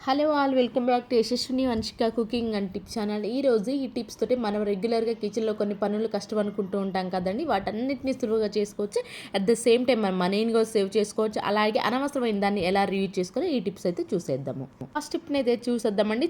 Hello all welcome back to Yashaswini Vamshika cooking and tips channel. ఈరోజు ఈ tips తోటి మనం రెగ్యులర్గా కిచెన్లో కొన్ని పనులు కష్టం అనుకుంటూ ఉంటాం కదండి, వాటన్నిటిని సులువుగా చేసుకోవచ్చు. అట్ ద సేమ్ టైం మనం మనీని కూడా సేవ్ చేసుకోవచ్చు. అలాగే అనవసరమైన దాన్ని ఎలా రివ్యూ చేసుకొని ఈ టిప్స్ అయితే చూసేద్దాము. ఫస్ట్ టిప్ని అయితే చూసేద్దామండి.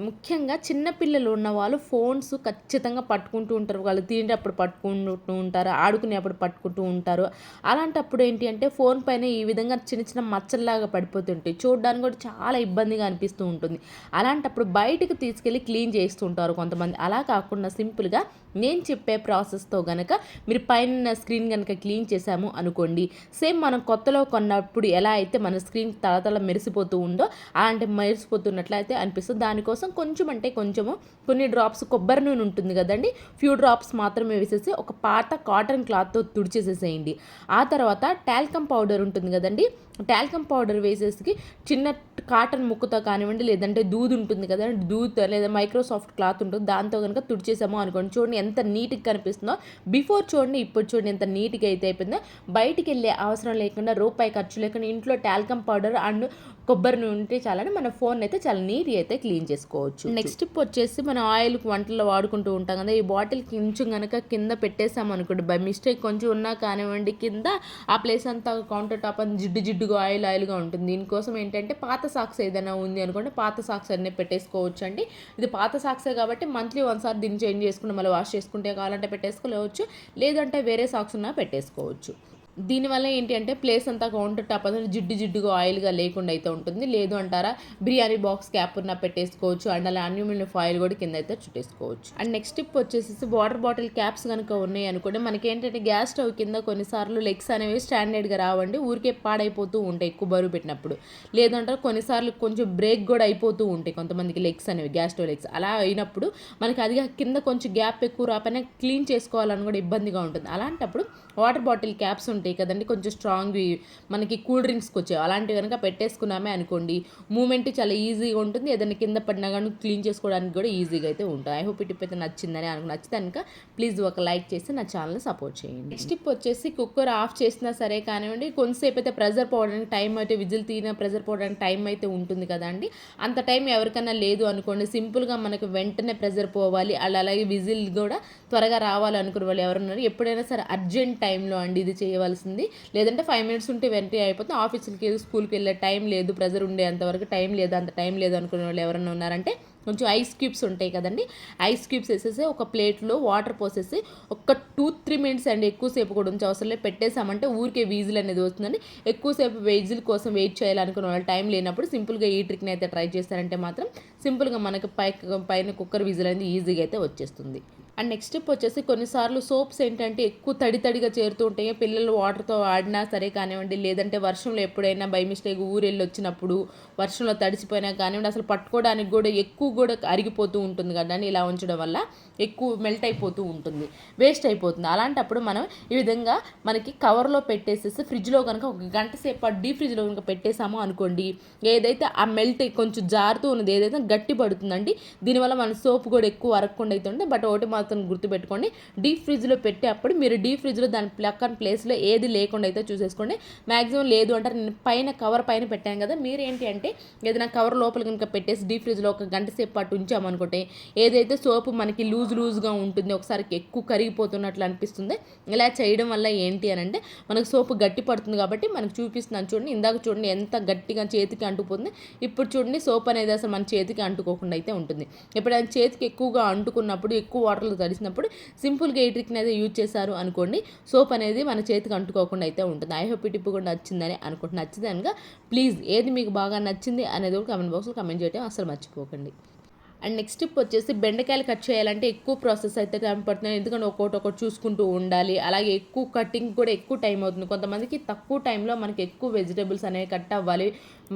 ముఖ్యంగా చిన్నపిల్లలు ఉన్న వాళ్ళు ఫోన్స్ ఖచ్చితంగా పట్టుకుంటూ ఉంటారు. వాళ్ళు తినేటప్పుడు పట్టుకుంటూ ఉంటారు, ఆడుకునేప్పుడు పట్టుకుంటూ ఉంటారు. అలాంటప్పుడు ఏంటి అంటే ఫోన్ పైన ఈ విధంగా చిన్న చిన్న మచ్చల్లాగా పడిపోతుంటాయి. చూడడానికి కూడా చాలా ఇబ్బందిగా అనిపిస్తూ ఉంటుంది. అలాంటప్పుడు బయటకు తీసుకెళ్ళి క్లీన్ చేస్తుంటారు కొంతమంది. అలా కాకుండా సింపుల్గా నేను చెప్పే ప్రాసెస్తో కనుక మీరు పైన స్క్రీన్ కనుక క్లీన్ చేసాము అనుకోండి, సేమ్ మనం కొత్తలో కొన్నప్పుడు ఎలా అయితే మన స్క్రీన్ తళతళ మెరిసిపోతూ ఉందో అలాంటి మెరిసిపోతున్నట్లయితే అనిపిస్తుంది. దానికోసం కొంచెం అంటే కొంచెము కొన్ని డ్రాప్స్ కొబ్బరి నూనె ఉంటుంది కదండి, ఫ్యూ డ్రాప్స్ మాత్రమే వేసేసి ఒక పాత కాటన్ క్లాత్తో తుడిచేసేసేయండి. ఆ తర్వాత టాల్కమ్ పౌడర్ ఉంటుంది కదండి, టాల్కమ్ పౌడర్ వేసేసి చిన్న కాటన్ ముక్కతో కానివ్వండి, లేదంటే దూది ఉంటుంది కదా, దూదితో లేదా మైక్రోసాఫ్ట్ క్లాత్ ఉంటుంది, దాంతో కనుక తుడిచేసాము అనుకోండి, చూడండి ఎంత నీట్గా కనిపిస్తుందో. బిఫోర్ చూడండి, ఇప్పుడు చూడండి ఎంత నీట్గా అయితే అయిపోయిందో. బయటికి వెళ్ళే అవసరం లేకుండా, రూపాయి ఖర్చు లేకుండా ఇంట్లో టాల్కమ్ పౌడర్ అండ్ కొబ్బరి నూనె ఉంటే చాలని మన ఫోన్ అయితే చాలా నీట్గా అయితే క్లీన్ చేసుకోవచ్చు. నెక్స్ట్ టిప్ వచ్చేసి మనం ఆయిల్ వంటల్లో వాడుకుంటూ ఉంటాం కదా, ఈ బాటిల్ కొంచెం కనుక కింద పెట్టేసాం అనుకోండి, బై మిస్టేక్ కొంచెం ఉన్నా కానివ్వండి కింద, ఆ ప్లేస్ అంతా కౌంటర్ టాప్ అంతా జిడ్డుగా ఆయిల్గా ఉంటుంది. దీనికోసం ఏంటంటే పాత సాక్స్ ఏదైనా ఉంది అనుకోండి, పాత సాక్స్ అన్నీ పెట్టేసుకోవచ్చు అండి. ఇది పాత సాక్సే కాబట్టి మంత్లీ వన్సారి దీన్ని చేంజ్ చేసుకుంటే మళ్ళీ వాష్ చేసుకుంటే కావాలంటే పెట్టేసుకోవచ్చు, లేదంటే వేరే సాక్స్ ఉన్నా పెట్టేసుకోవచ్చు. దీనివల్ల ఏంటి అంటే ప్లేస్ అంతా కౌంటర్ టాప్ అనేది జిడ్డుగా ఆయిల్గా లేకుండా అయితే ఉంటుంది. లేదు అంటారా, బిర్యానీ బాక్స్ క్యాప్ ఉన్న పెట్టేసుకోవచ్చు, అండ్ అలా అల్యూమినియం ఫాయిల్ కూడా కింద అయితే చుట్టేసుకోవచ్చు. అండ్ నెక్స్ట్ టిప్ వచ్చేసి వాటర్ బాటిల్ క్యాప్స్ కనుక ఉన్నాయి అనుకోండి, మనకి ఏంటంటే గ్యాస్ స్టవ్ కింద కొన్నిసార్లు లెగ్స్ అనేవి స్టాండర్డ్గా రావండి, ఊరికే పాడైపోతూ ఉంటాయి ఎక్కువ బరువు పెట్టినప్పుడు. లేదంటారా కొన్నిసార్లు కొంచెం బ్రేక్ కూడా అయిపోతూ ఉంటాయి కొంతమందికి లెగ్స్ అనేవి, గ్యాస్ స్టవ్ లెగ్స్. అలా అయినప్పుడు మనకి అది కింద కొంచెం గ్యాప్ ఎక్కువ రాపైనా క్లీన్ చేసుకోవాలని కూడా ఇబ్బందిగా ఉంటుంది. అలాంటప్పుడు వాటర్ బాటిల్ క్యాప్స్ ఉంటాయి కదండి, కొంచెం స్ట్రాంగ్, మనకి కూల్ డ్రింక్స్కి వచ్చాయి, అలాంటివి కనుక పెట్టేసుకున్నామే అనుకోండి, మూమెంట్ చాలా ఈజీగా ఉంటుంది. ఏదైనా కింద పడినా కానీ క్లీన్ చేసుకోవడానికి కూడా ఈజీగా అయితే ఉంటుంది. ఐ హోప్ ఈ టిప్ అయితే నచ్చిందని నచ్చితే కనుక ప్లీజ్ ఒక లైక్ చేసి నా ఛానల్ని సపోర్ట్ చేయండి. నెక్స్ట్ టిప్ వచ్చేసి కుక్కర్ ఆఫ్ చేసినా సరే కానివ్వండి, కొంతసేపు అయితే ప్రెజర్ పోవడానికి టైం అయితే, విజిల్ తీన ప్రెజర్ పోవడానికి టైం అయితే ఉంటుంది కదండి. అంత టైం ఎవరికైనా లేదు అనుకోండి, సింపుల్గా మనకు వెంటనే ప్రెజర్ పోవాలి, అలాగే విజిల్ కూడా త్వరగా రావాలి అనుకునే వాళ్ళు ఎవరున్నారు, ఎప్పుడైనా సరే అర్జెంట్ టైంలో అండి ఇది చేయవలసింది. లేదంటే 5 minutes ఉంటే వెంటనే అయిపోతుంది. ఆఫీస్కి స్కూల్కి వెళ్ళే టైం లేదు, ప్రెజర్ ఉండేంతవరకు టైం లేదు, అంత టైం లేదు అనుకునే వాళ్ళు ఎవరైనా ఉన్నారంటే కొంచెం ఐస్ క్యూబ్స్ ఉంటాయి కదండి, ఐస్ క్యూబ్స్ వేసేసి ఒక ప్లేట్లో వాటర్ పోసేసి ఒక 2-3 minutes అండి, ఎక్కువసేపు కూడా ఉంచే అవసరం లేదు, పెట్టేసామంటే ఊరికే విజిల్ అనేది వస్తుందండి. ఎక్కువసేపు విజిల్ కోసం వెయిట్ చేయాలనుకున్న వాళ్ళు టైం లేనప్పుడు సింపుల్గా ఈ ట్రిక్ని అయితే ట్రై చేస్తారంటే మాత్రం సింపుల్గా మనకు పైన కుక్కర్ విజిల్ అనేది ఈజీగా అయితే వచ్చేస్తుంది. అండ్ నెక్స్ట్ స్టెప్ వచ్చేసి కొన్నిసార్లు సోప్స్ ఏంటంటే ఎక్కువ తడిగా చేరుతూ ఉంటాయి. పిల్లలు వాటర్తో ఆడినా సరే కానివ్వండి, లేదంటే వర్షంలో ఎప్పుడైనా బై మిస్టేక్ ఊరెళ్ళి వచ్చినప్పుడు వర్షంలో తడిసిపోయినా కానివ్వండి, అసలు పట్టుకోవడానికి కూడా ఎక్కువ కూడా అరిగిపోతూ ఉంటుంది కదండి. ఇలా ఉంచడం వల్ల ఎక్కువ మెల్ట్ అయిపోతూ ఉంటుంది, వేస్ట్ అయిపోతుంది. అలాంటప్పుడు మనం ఈ విధంగా మనకి కవర్లో పెట్టేసేసి ఫ్రిడ్జ్లో కనుక ఒక గంట సేపు డీప్ ఫ్రిడ్జ్లో కనుక పెట్టేసాము అనుకోండి, ఏదైతే ఆ మెల్ట్ కొంచెం జారుతూ ఉన్నది ఏదైతే గట్టి పడుతుందండి. దీనివల్ల మన సోప్ కూడా ఎక్కువ అరగకుండా అయితే ఉంటుంది. బట్ ఒకటి మాత్రం గుర్తుపెట్టుకోండి, డీప్ ఫ్రిడ్జ్లో పెట్టేటప్పుడు మీరు డీప్ ఫ్రిడ్జ్లో దాని పక్కన ప్లేస్లో ఏది లేకుండా అయితే చూసేసుకోండి. మ్యాక్సిమం లేదు అంటారు, నేను పైన కవర్ పైన పెట్టాను కదా, మీరు ఏంటి అంటే ఏదైనా కవర్ లోపల కనుక పెట్టేసి డీప్ ఫ్రిడ్జ్లో ఒక గంట సేపు పాటు ఉంచామనుకుంటే ఏదైతే సోపు మనకి లూజ్గా ఉంటుంది, ఒకసారి ఎక్కువ కరిగిపోతున్నట్లు అనిపిస్తుంది. ఇలా చేయడం వల్ల ఏంటి అని అంటే మనకు సోపు గట్టి పడుతుంది. కాబట్టి మనకు చూపిస్తున్నాను చూడండి, ఇందాక చూడండి ఎంత గట్టిగా చేతికి అంటుకుపోతుంది, ఇప్పుడు చూడండి సోప్ అనేది అసలు మన చేతికి అంటుకోకుండా అయితే ఉంటుంది. ఎప్పుడైనా చేతికి ఎక్కువగా అంటుకున్నప్పుడు, ఎక్కువ వాటర్లో తడిసినప్పుడు సింపుల్గా ఈ ట్రిక్ని అయితే యూజ్ చేశారు అనుకోండి, సోప్ అనేది మన చేతికి అంటుకోకుండా అయితే ఉంటుంది. ఐ హోప్ ఈ టిప్ కూడా నచ్చిందని అనుకుంటున్నాను. నచ్చితే కనుక ప్లీజ్ ఏది మీకు బాగా నచ్చింది అనేది కూడా కామెంట్ బాక్స్లో కామెంట్ చేయడం అసలు మర్చిపోకండి. అండ్ నెక్స్ట్ టిప్ వచ్చేసి బెండకాయలు కట్ చేయాలంటే ఎక్కువ ప్రాసెస్ అయితే టైం పడుతుంది, ఎందుకంటే ఒక్కొక్కటి చూసుకుంటూ ఉండాలి. అలాగే ఎక్కువ కటింగ్ కూడా ఎక్కువ టైం అవుతుంది. కొంతమందికి తక్కువ టైంలో మనకి ఎక్కువ వెజిటేబుల్స్ అనేవి కట్ అవ్వాలి.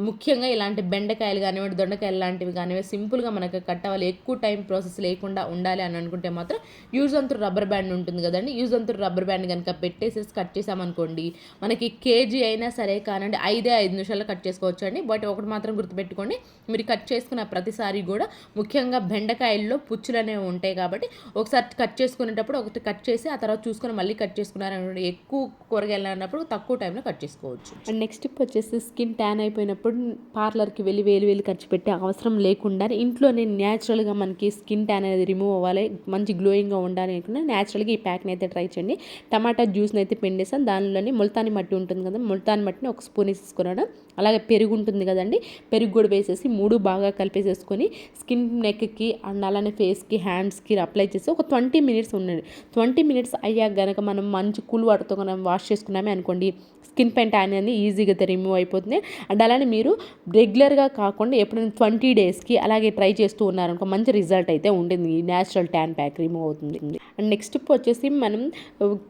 ముఖ్యంగా ఇలాంటి బెండకాయలు కానివ్వండి, దొండకాయలు లాంటివి కానివ్వండి సింపుల్గా మనకు కట్ అవ్వాలి, ఎక్కువ టైం ప్రాసెస్ లేకుండా ఉండాలి అని అనుకుంటే మాత్రం use and through rubber band ఉంటుంది కదండి, use and through rubber band కనుక పెట్టేసేసి కట్ చేసామనుకోండి, మనకి కేజీ అయినా సరే కానండి 5 నిమిషాల్లో కట్ చేసుకోవచ్చు అండి. బట్ ఒకటి మాత్రం గుర్తుపెట్టుకోండి, మీరు కట్ చేసుకున్న ప్రతిసారి కూడా ముఖ్యంగా బెండకాయల్లో పుచ్చులు అనేవి ఉంటాయి కాబట్టి ఒకసారి కట్ చేసుకునేటప్పుడు ఒకటి కట్ చేసి ఆ తర్వాత చూసుకొని మళ్ళీ కట్ చేసుకున్నారనుకోండి, ఎక్కువ కూరగాయలు అన్నప్పుడు తక్కువ టైంలో కట్ చేసుకోవచ్చు. అండ్ నెక్స్ట్ టిప్ వచ్చేసి స్కిన్ ట్యాన్ అయిపోయినప్పుడు పార్లర్కి వెళ్ళి వేలు ఖర్చు పెట్టే అవసరం లేకుండా ఇంట్లోనే న్యాచురల్గా మనకి స్కిన్ ట్యాన్ అనేది రిమూవ్ అవ్వాలి, మంచి గ్లోయింగ్గా ఉండాలి అనుకున్నా న్యాచురల్గా ఈ ప్యాక్ని అయితే ట్రై చేయండి. టమాటా జ్యూస్ని అయితే పిండేసాను, దానిలోని ముల్తాని మట్టి ఉంటుంది కదా, ముల్తాని మట్టిని ఒక స్పూన్ వేసుకున్నాను. అలాగే పెరుగు ఉంటుంది కదండి, పెరుగు కూడా వేసేసి 3 బాగా కలిపేసేసుకొని స్కిన్ నెక్కి అండ్ అలానే ఫేస్కి హ్యాండ్స్కి అప్లై చేసి ఒక 20 మినిట్స్ ఉండండి. 20 మినిట్స్ అయ్యాక కనుక మనం మంచి కూల్ వాటర్తో మనం వాష్ చేసుకున్నామే అనుకోండి, స్కిన్ పైన ట్యాన్ అనేది ఈజీగా రిమూవ్ అయిపోతుంది. అండ్ అలానే మీరు రెగ్యులర్గా కాకుండా ఎప్పుడైనా 20 డేస్కి అలాగే ట్రై చేస్తూ ఉన్నారనుకో మంచి రిజల్ట్ అయితే ఉంటుంది, ఈ న్యాచురల్ ట్యాన్ ప్యాక్ రిమూవ్ అవుతుంది. అండ్ నెక్స్ట్ వచ్చేసి మనం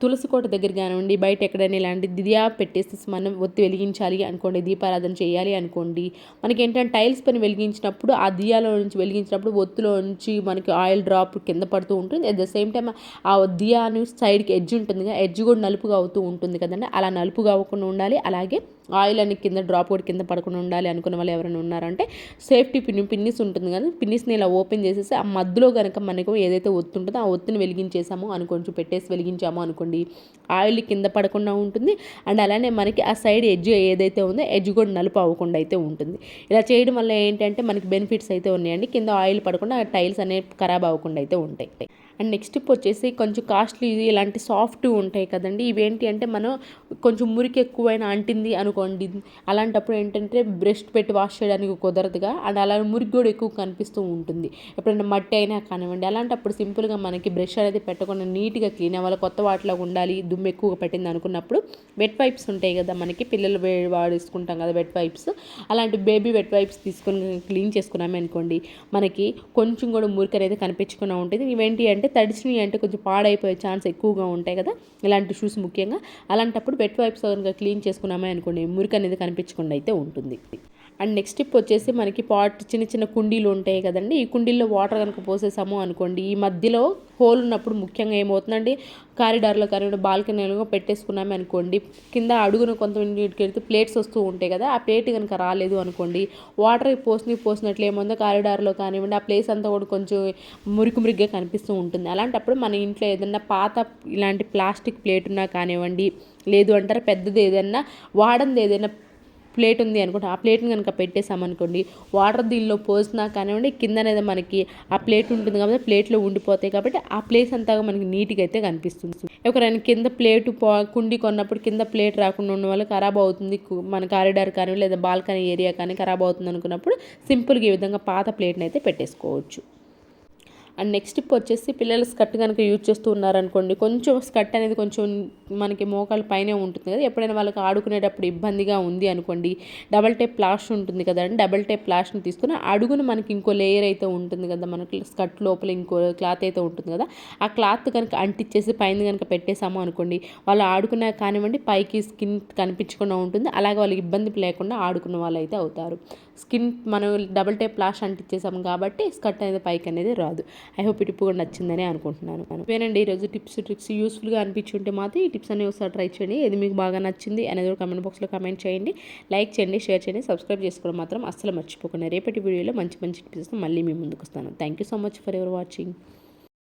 తులసి కోట దగ్గర కానివ్వండి, బయట ఎక్కడైనా ఇలాంటి దియా పెట్టేసి మనం ఒత్తి వెలిగించాలి అనుకోండి, దీపారాధన చేయాలి అనుకోండి, మనకి ఏంటంటే టైల్స్ పైన వెలిగించినప్పుడు ఆ దియాలో నుంచి వెలిగించినప్పుడు ఒత్తులో నుంచి మనకి ఆయిల్ డ్రాప్ కింద పడుతూ ఉంటుంది. అట్ ద సేమ్ టైం ఆ దియాను సైడ్కి ఎడ్జ్ ఉంటుంది కదా, ఎడ్జ్ కూడా నలుపుగా అవుతూ ఉంటుంది కదండి, అలా నలుపుగా అవ్వకుండా ఉండాలి. అలాగే ఆయిల్ అని కింద డ్రాప్ కూడా కింద పడకుండా ఉండాలి అనుకున్న వాళ్ళు ఎవరైనా ఉన్నారంటే సేఫ్టీ పిన్నిస్ ఉంటుంది కదా, పిన్నిస్ని ఇలా ఓపెన్ చేసేసి ఆ మధ్యలో కనుక మనకు ఏదైతే ఒత్తు ఉంటుందో ఆ ఒత్తుని వెలిగించేసాము అనుకోండి, పెట్టేసి వెలిగించాము అనుకోండి, ఆయిల్ కింద పడకుండా ఉంటుంది. అండ్ అలానే మనకి ఆ సైడ్ ఎడ్జ్ ఏదైతే ఉందో ఎడ్జ్ కూడా నలుపు అవ్వకుండా అయితే ఉంటుంది. ఇలా చేయడం వల్ల ఏంటంటే మనకి బెనిఫిట్స్ అయితే ఉన్నాయండి, కింద ఆయిల్ పడకుండా టైల్స్ అనేవి ఖరాబ్ అవ్వకుండా అయితే ఉంటాయి. అండ్ నెక్స్ట్ టిప్ వచ్చేసి కొంచెం కాస్ట్లీ ఇలాంటి సాఫ్ట్ ఉంటాయి కదండి, ఇవేంటి అంటే మనం కొంచెం మురికి ఎక్కువైనా అంటింది అనుకోండి, అలాంటప్పుడు ఏంటంటే బ్రష్ పెట్టి వాష్ చేయడానికి కుదరదుగా, అండ్ అలా మురికి కూడా ఎక్కువ కనిపిస్తూ ఉంటుంది ఎప్పుడైనా మట్టి అయినా కానివ్వండి. అలాంటప్పుడు సింపుల్గా మనకి బ్రష్ అనేది పెట్టకుండా నీట్గా క్లీన్ అవ్వాలి, కొత్త వాటిలో ఉండాలి, దుమ్ము ఎక్కువగా పెట్టింది అనుకున్నప్పుడు వెట్ వైప్స్ ఉంటాయి కదా, మనకి పిల్లలు వాడేసుకుంటాం కదా వెట్ వైప్స్, అలాంటి బేబీ వెట్ వైప్స్ తీసుకొని క్లీన్ చేసుకున్నామే అనుకోండి, మనకి కొంచెం కూడా మురికి అనేది కనిపించకుండా ఉంటుంది. ఇవేంటి అంటే తడిచినవి అంటే కొంచెం పాడైపోయే ఛాన్స్ ఎక్కువగా ఉంటాయి కదా ఇలాంటి షూస్ ముఖ్యంగా, అలాంటప్పుడు వెట్ వైప్స్ కనుక క్లీన్ చేసుకున్నామే అనుకోండి, మురికి అనేది కనిపించకుండా అయితే ఉంటుంది. అండ్ నెక్స్ట్ టిప్ వచ్చేసి మనకి చిన్న చిన్న కుండీలు ఉంటాయి కదండి, ఈ కుండీల్లో వాటర్ కనుక పోసేసాము అనుకోండి, ఈ మధ్యలో హోల్ ఉన్నప్పుడు ముఖ్యంగా ఏమవుతుందండి, కారిడార్లో కానీ బాల్కనీలో పెట్టేసుకున్నామే అనుకోండి, కింద అడుగున కొంతమందికి వెళ్తే ప్లేట్స్ వస్తూ ఉంటాయి కదా, ఆ ప్లేట్ కనుక రాలేదు అనుకోండి, వాటర్ పోసినట్లు ఏముందో కారిడార్లో కానివ్వండి ఆ ప్లేస్ అంతా కూడా కొంచెం మురికిగా కనిపిస్తూ ఉంటుంది. అలాంటప్పుడు మన ఇంట్లో ఏదైనా పాత ఇలాంటి ప్లాస్టిక్ ప్లేట్ ఉన్నా కానివ్వండి, లేదు అంటారా పెద్దది ఏదైనా వాడంది ఏదైనా ప్లేట్ ఉంది అనుకోండి, ఆ ప్లేట్ని కనుక పెట్టేసామనుకోండి, వాటర్ దీనిలో పోసినా కానివ్వండి కింద అనేది మనకి ఆ ప్లేట్ ఉంటుంది కాబట్టి ప్లేట్లో ఉండిపోతాయి కాబట్టి ఆ ప్లేస్ అంతా మనకి నీట్గా అయితే కనిపిస్తుంది. ఎవరైనా కింద కుండి కొన్నప్పుడు కింద ప్లేట్ రాకుండా ఉన్న వల్ల ఖరాబ్ అవుతుంది, మన కారిడార్ కానీ లేదా బాల్కనీ ఏరియా కానీ ఖరాబ్ అవుతుంది అనుకున్నప్పుడు సింపుల్గా ఈ విధంగా పాత ప్లేట్ని అయితే పెట్టేసుకోవచ్చు. అండ్ నెక్స్ట్ టిప్ వచ్చేసి పిల్లలు స్కర్ట్ కనుక యూజ్ చేస్తూ ఉన్నారనుకోండి, కొంచెం స్కర్ట్ అనేది కొంచెం మనకి మోకాళ్ళ పైనే ఉంటుంది కదా, ఎప్పుడైనా వాళ్ళకి ఆడుకునేటప్పుడు ఇబ్బందిగా ఉంది అనుకోండి, డబల్ టేప్ ప్లాష్ ఉంటుంది కదండి, డబల్ టేప్ ప్లాష్ని తీసుకుని అడుగున మనకి ఇంకో లేయర్ అయితే ఉంటుంది కదా, మనకి స్కర్ట్ లోపల ఇంకో క్లాత్ అయితే ఉంటుంది కదా, ఆ క్లాత్ కనుక అంటించేసి పైన కనుక పెట్టేసాము అనుకోండి, వాళ్ళు ఆడుకున్నా కానివ్వండి పైకి స్కిన్ కనిపించకుండా ఉంటుంది, అలాగే వాళ్ళకి ఇబ్బంది లేకుండా ఆడుకున్న వాళ్ళు అయితే అవుతారు. స్కిన్ మనం డబల్ టేప్ ప్లాష్ అంటించేసాము కాబట్టి స్కర్ట్ అనేది పైకి అనేది రాదు. ఐ హోప్ ఈ టిప్ కూడా నచ్చిందని అనుకుంటున్నాను. ఇవేనండి ఈరోజు టిప్స్ ట్రిక్స్, యూస్ఫుల్గా అనిపించుంటే మాత్రం ఈ టిప్స్ అనేవి ఒకసారి ట్రై చేయండి, ఏది మీకు బాగా నచ్చింది అనేది కామెంట్ బాక్స్లో కామెంట్ చేయండి, లైక్ చేయండి, షేర్ చేయండి, సబ్స్క్రైబ్ చేసుకోవడం మాత్రం అస్సలు మర్చిపోకుండా. రేపటి వీడియోలో మంచి టిప్స్ మళ్ళీ మీ ముందుకు వస్తాను. Thank you so much for your watching.